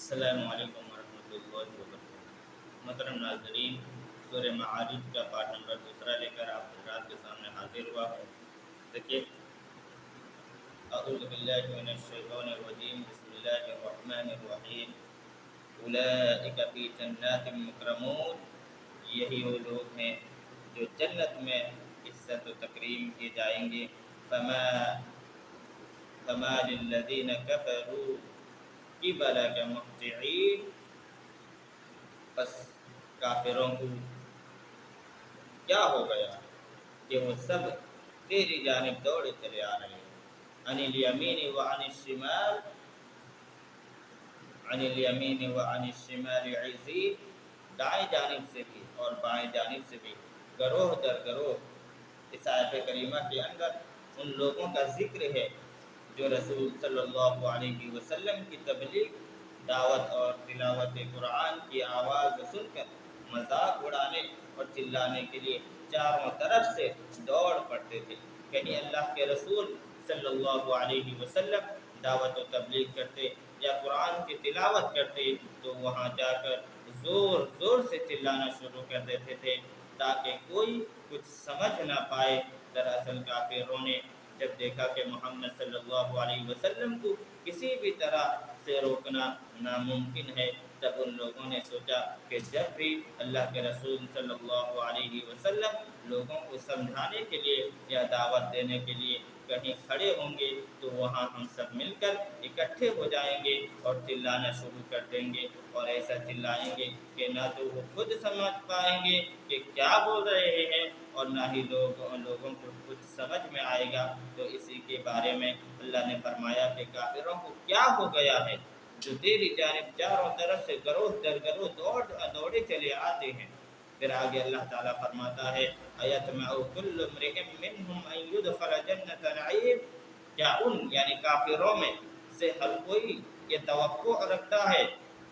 अस्सलामु अलैकुम वरहमतुल्लाहि वबरकातुहू। मोहतरम नाज़रीन, सूरह माआरिज का पाठ नंबर दूसरा लेकर आप हज़रात के सामने हाजिर हुआ हूँ। देखिए, अऊज़ु बिल्लाहि मिनश शैतानिर रजीम, बिस्मिल्लाहिर रहमानिर रहीम। उलाइका फ़ी जन्नातिन मुकरमून, यही वो लोग हैं जो जन्नत में इज़्ज़त व तकरीम किए जाएंगे। फमा फमा लिल्लज़ीना कफ़रू क़िबलक मुहतिईन, बस काफिरों को क्या हो गया कि वो सब तेरी जानिब दौड़े चले आ रहे हैं। अनिल यमीन व अनिल शिमाल, अनिल यमीन व अनिल शिमाल इज़ीन, दाएं जानिब से भी और बाएं जानिब से भी गरोह दर गरोह। इस आयत करीमा के अंदर उन लोगों का जिक्र है जो रसूल सल्लल्लाहु अलैहि वसल्लम की तबलीग, दावत और तिलावत कुरान की आवाज़ सुनकर मजाक उड़ाने और चिल्लाने के लिए चारों तरफ से दौड़ पड़ते थे। कहीं अल्लाह के रसूल सल्लल्लाहु अलैहि वसल्लम दावत और तबलीग करते या कुरान की तिलावत करते तो वहाँ जाकर ज़ोर ज़ोर से चिल्लाना शुरू कर देते थे ताकि कोई कुछ समझ ना पाए। दरअसल काफिरों ने जब देखा कि मोहम्मद सल्लल्लाहु अलैहि वसल्लम को किसी भी तरह से रोकना नामुमकिन है, तब उन लोगों ने सोचा कि जब भी अल्लाह के रसूल सल्लल्लाहु अलैहि वसल्लम लोगों को समझाने के लिए या दावत देने के लिए कहीं खड़े होंगे तो वहाँ हम सब मिलकर इकट्ठे हो जाएंगे और चिल्लाना शुरू कर देंगे और ऐसा चिल्लाएंगे कि ना तो वो खुद समझ पाएंगे कि क्या बोल रहे हैं और ना ही लोगों को कुछ समझ में आएगा। तो इसी के बारे में अल्लाह ने फरमाया कि काफिरों को क्या हो गया है जो तेरी जानिब चारों तरफ से गरोह दर गरोह दौड़े चले आते हैं। फिर आगे अल्लाह ताला फरमाता है, अयतमउ कुल्लु इम्रिइन मिनहुम अन युदखल जन्नत नईम, क्या उन यानी काफिरों में से हर कोई ये तवक्को रखता है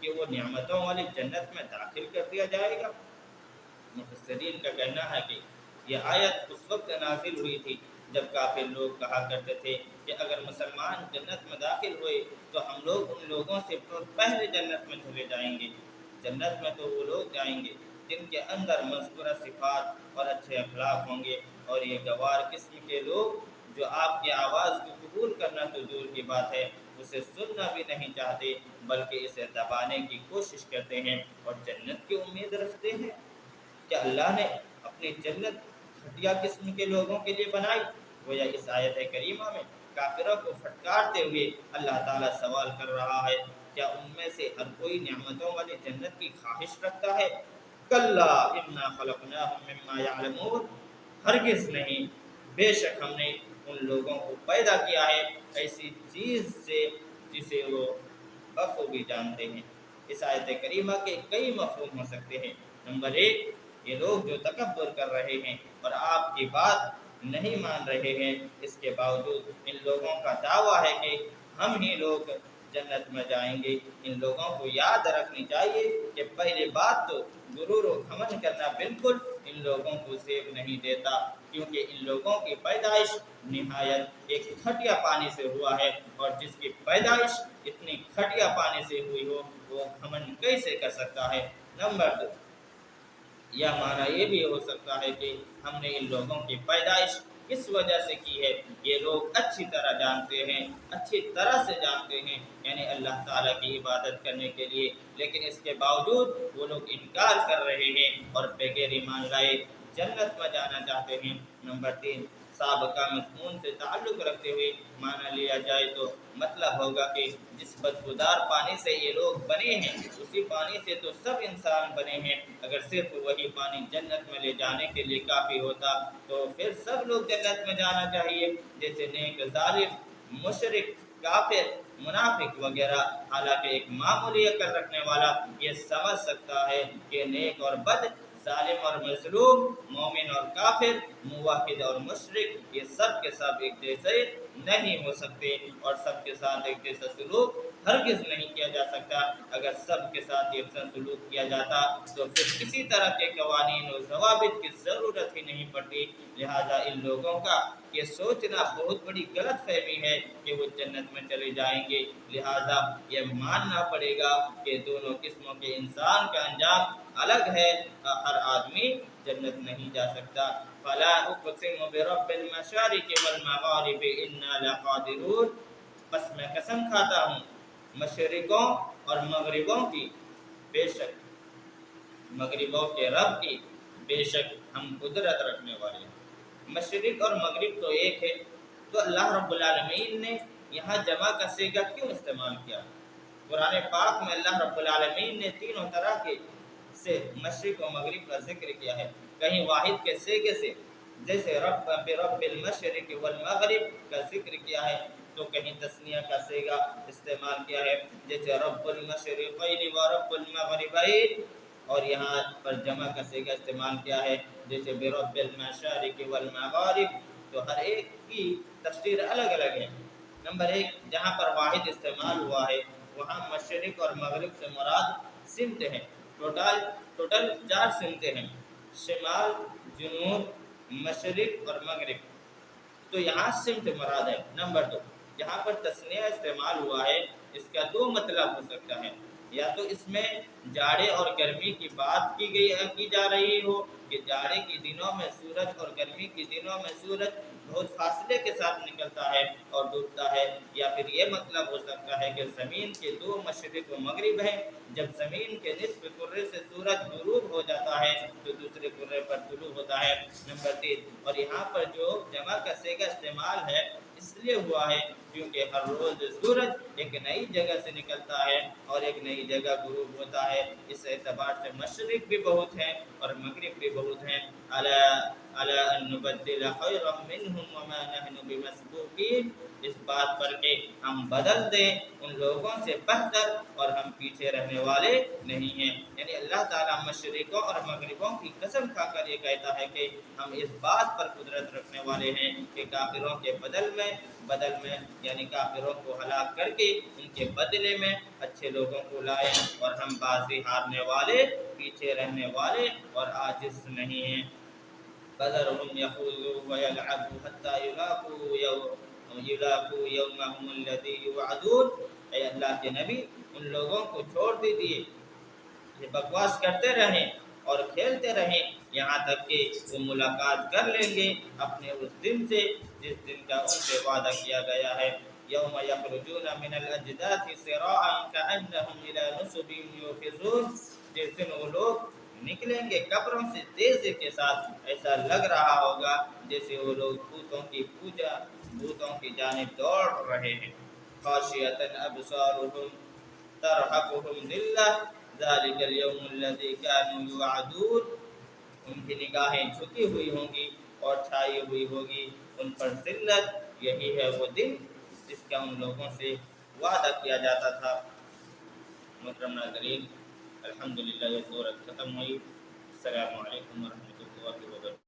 कि वो नियामतों वाली जन्नत में दाखिल कर दिया जाएगा। मुफस्सिरीन का कहना है कि यह आयत उस वक्त नाजिल हुई थी जब काफिर लोग कहा करते थे कि अगर मुसलमान जन्नत में दाखिल हुए तो हम लोग उन लोगों से पहले जन्नत में चले जाएंगे। जन्नत में तो वो लोग जाएंगे जिनके अंदर मज़कूरा सिफ़ात और अच्छे अखलाक होंगे, और ये गवार किस्म के लोग जो आपकी आवाज़ को कबूल करना तो दूर की बात है, उसे सुनना भी नहीं चाहते बल्कि इसे दबाने की कोशिश करते हैं और जन्नत की उम्मीद रखते हैं। क्या अल्लाह ने अपनी जन्नत घटिया किस्म के लोगों के लिए बनाई? गोया इस आयत करीमा में काफिरों को फटकारते हुए अल्लाह ताला सवाल कर रहा है, क्या उनमें से हर कोई नियामतों वाली जन्नत की ख्वाहिश रखता है? कल्ला इन्ना खलक़नाहुम मिम्मा यअलमून, हरगिज़ नहीं, बेशक हमने उन लोगों को पैदा किया है ऐसी चीज़ से जिसे वो बखूबी जानते हैं। इस आयत करीमा के कई मफ़हूम हो सकते हैं। नंबर एक, ये लोग जो तकब्बुर कर रहे हैं और आपकी बात नहीं मान रहे हैं, इसके बावजूद इन लोगों का दावा है कि हम ही लोग जन्नत में जाएंगे। इन लोगों को याद रखनी चाहिए कि पहली बात तो गुरूर और घमंड करना बिल्कुल इन लोगों को सेब नहीं देता, क्योंकि इन लोगों की पैदाइश निहायत एक घटिया पानी से हुआ है, और जिसकी पैदाइश इतनी घटिया पानी से हुई हो वो घमंड कैसे कर सकता है। नंबर दो, यह माना ये भी हो सकता है कि हमने इन लोगों की पैदाइश किस वजह से की है ये लोग अच्छी तरह जानते हैं, अच्छी तरह से जानते हैं, यानी अल्लाह ताला की इबादत करने के लिए, लेकिन इसके बावजूद वो लोग इनकार कर रहे हैं और बगैर ईमान लाए जन्नत में जाना चाहते हैं। नंबर तीन, साबका मज़मून से ताल्लुक़ रखते हुए माना लिया जाए तो मतलब होगा कि जिस बदबूदार पानी से ये लोग बने हैं उसी पानी से तो सब इंसान बने हैं। अगर सिर्फ वही पानी जन्नत में ले जाने के लिए काफ़ी होता तो फिर सब लोग जन्नत में जाना चाहिए, जैसे नेक, जालिम, मुशरिक, काफिर, मुनाफिक वगैरह। हालांकि एक मामूली अकल रखने वाला ये समझ सकता है कि नेक और बद, जालिम और मजलूम, मोमिन और काफिर, मुवाहिद और मुशरिक ये सब के सब एक जैसे नहीं हो सकते और सबके साथ एक जैसा सलूक ہرگز نہیں کیا جا سکتا۔ اگر سب کے ساتھ یکساں سلوک کیا جاتا تو پھر کسی طرح کے قوانین و ضوابط کی ضرورت ہی نہیں پڑتی۔ لہٰذا ان لوگوں کا یہ سوچنا بہت بڑی غلط فہمی ہے کہ وہ جنت میں چلے جائیں گے۔ لہٰذا یہ ماننا پڑے گا کہ دونوں قسموں کے انسان کا انجام الگ ہے، ہر آدمی جنت نہیں جا سکتا۔ فلا اقسم برب المشارق والمغارب انا لقادرون، بس میں قسم کھاتا ہوں مشرقوں اور مغربوں کی، بے شک مغربوں کے رب کی، بے شک ہم قدرت رکھنے والے ہیں۔ مشرق اور مغرب تو ایک ہے، تو اللہ رب العالمین نے یہاں جمع کا صیغہ کیوں استعمال کیا؟ قرآن پاک میں اللہ رب العالمین نے تینوں طرح کے سے مشرق و مغرب کا ذکر کیا ہے، کہیں واحد کے صیغے سے جیسے رب المشرق والمغرب کا ذکر کیا ہے، تو کہیں تثنیہ کا صیغہ استعمال کیا ہے جیسے رب المشرقین و رب المغربین، اور یہاں پر جمع کا صیغہ استعمال کیا ہے جیسے برب المشارق والمغارب، تو ہر ایک کی تفسیر الگ الگ ہے۔ نمبر ایک، جہاں پر واحد استعمال ہوا ہے وہاں مشرق اور مغرب سے مراد سمت ہیں، ٹوٹل 4 سمتیں ہیں، شمال، جنوب، مشرق اور مغرب، تو یہاں سمت مراد ہے۔ نمبر 2، جہاں پر تثنیہ استعمال ہوا ہے اس کا 2 مطلب ہو سکتا ہے، یا تو اس میں جاڑے اور گرمی کی بات کی جا رہی ہو کہ جاڑے کے دنوں میں سورج اور گرمی کے دنوں میں سورج بہت فاصلے کے ساتھ نکلتا ہے اور ڈوبتا ہے، یا پھر یہ مطلب ہو سکتا ہے کہ زمین کے 2 مشرق و مغرب ہیں، جب زمین کے نصف کرے سے سورج غروب ہو جاتا ہے تو دوسرے کرے پر طلوع ہوتا ہے۔ نمبر 3، اور یہاں پر جو جمع کا صیغہ استعمال ہے اس لیے ہوا ہے کیونکہ ہر روز سورج ایک نئی جگہ سے نکلتا ہے اور ایک نئی جگہ غروب ہوتا ہے، اس اعتبار سے مشرق بھی بہت ہیں اور مغرب بھی بہت ہیں۔ الا ان نبدل خیرا منهم وما نحن بمسبوقین، اس بات پر کہ ہم بدل دیں ان لوگوں سے بہتر اور ہم پیچھے رہنے والے نہیں ہیں۔ یعنی اللہ تعالیٰ مشرقوں اور مغربوں کی قسم کھا کر یہ کہتا ہے کہ ہم اس بات پر قدرت رکھنے والے ہیں کہ کافروں کے بدل میں یعنی کافروں کو ہلاک کر کے ان کے بدلے میں اچھے لوگوں کو لائیں، اور ہم بازی ہارنے والے، پیچھے رہنے والے اور عاجز نہیں ہیں۔ فَذَرْهُمْ يَخُوضُوا وَيَلْعَبُوا حَتَّى يُلَاقُوا يَوْمَهُمُ الَّذِي يُوعَدُونَ، اے اللہ کے نبی ان لوگوں کو چھوڑ دیجیے، یہ بکواس کرتے رہیں اور کھیلتے رہیں یہاں تک کہ وہ ملاقات کر لیں گے اپنے اس دن سے جس دن کا ان سے وعدہ کیا گیا ہے۔ یوم یخرجون من الاجداث سراعا کانہم الی نصب یوفضون، جس دن وہ لوگ نکلیں گے قبروں سے تیزی کے ساتھ، ایسا لگ رہا ہوگا جیسے وہ لوگ بتوں کی جانب دوڑ رہے ہیں۔ خاشعۃ ابصارهم ترهقهم ذلہ ذلک الیوم الذی کانوا یوعدون، ان کی نگاہیں جھکی ہوئی ہوں گی اور چھائی ہوئی ہوگی ان پر ذلت، یہی ہے وہ دن جس کا ان لوگوں سے وعدہ کیا جاتا تھا۔ محترم ناظرین، الحمدللہ یہ سورت ختم ہوئی۔ السلام علیکم ورحمۃ اللہ وبرکاتہ۔